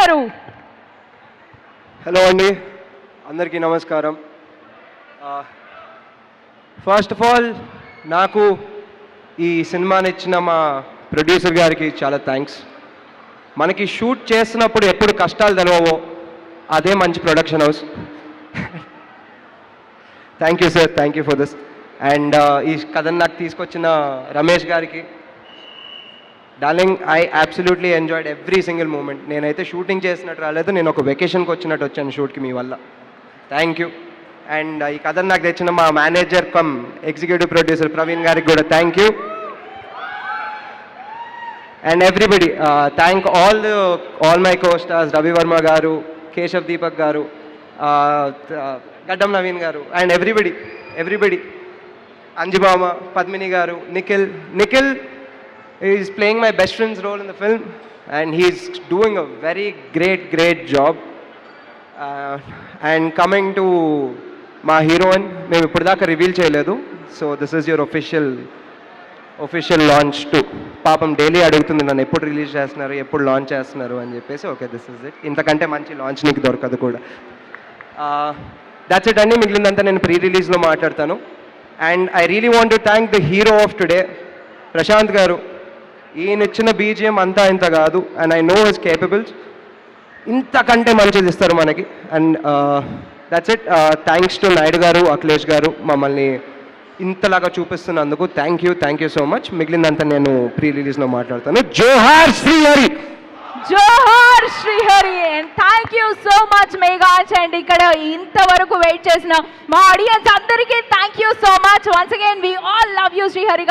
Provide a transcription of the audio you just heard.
గారు. హలో అండి, అందరికీ నమస్కారం. ఫస్ట్ ఆఫ్ ఆల్ నాకు ఈ సినిమాని ఇచ్చిన మా ప్రొడ్యూసర్ గారికి చాలా థ్యాంక్స్. మనకి షూట్ చేస్తున్నప్పుడు ఎప్పుడు కష్టాలు తెలవవో అదే మంచి production house. Thank you sir, thank you for this. And ఈ కథను నాకు తీసుకొచ్చిన రమేష్ గారికి, darling, I absolutely enjoyed every single moment. నేనైతే షూటింగ్ చేసినట్టు రాలేదు, నేను ఒక వెకేషన్కి వచ్చినట్టు వచ్చాను షూట్కి మీ వల్ల. Thank you. అండ్ ఈ కథను నాకు తెచ్చిన మా manager come executive producer Praveen గారికి కూడా thank you. And everybody, thank all my co stars, Ravi Varma గారు, కేశవ్ దీపక్ గారు, గడ్డం నవీన్ గారు, అండ్ ఎవ్రీబడి, అంజుబామ, పద్మిని గారు, Nikhil is playing my best friend's role in the film, and he's doing a very great job. And coming to my heroine, మేము ఇప్పటిదాకా reveal చేయలేదు, so this is your official launch to. పాపం daily అడుగుతుంది నన్ను ఎప్పుడు release చేస్తున్నారు, ఎప్పుడు launch చేస్తున్నారు అని చెప్పేసి. Okay, this is it. ఇంతకంటే మంచి లాంచ్ నీకు దొరకదు కూడా. దాట్స్ ఇట్ అండి. మిగిలిందంతా నేను ప్రీ రిలీజ్లో మాట్లాడతాను. And I really want to thank the hero of today, Prashanth garu. ఈయన ఇచ్చిన బీజిఎం అంతా ఇంత కాదు, and I know his capables. ఇంతకంటే మంచిది ఇస్తారు మనకి. And that's it. Thanks to Naidu garu, Akhilesh garu, మమ్మల్ని ఇంతలాగా చూపిస్తున్నందుకు థ్యాంక్ యూ సో మచ్. మిగిలినంతా నేను ప్రీ రిలీజ్లో మాట్లాడతాను. జోహార్ శ్రీహరి. జోహార్ Srihari. And thank you so much మేఘాజ్. అండ్ ఇక్కడ ఇంతవరకు వెయిట్ చేసిన మా ఆడియన్స్ అందరికీ thank you so much. Once again we all love you Srihari.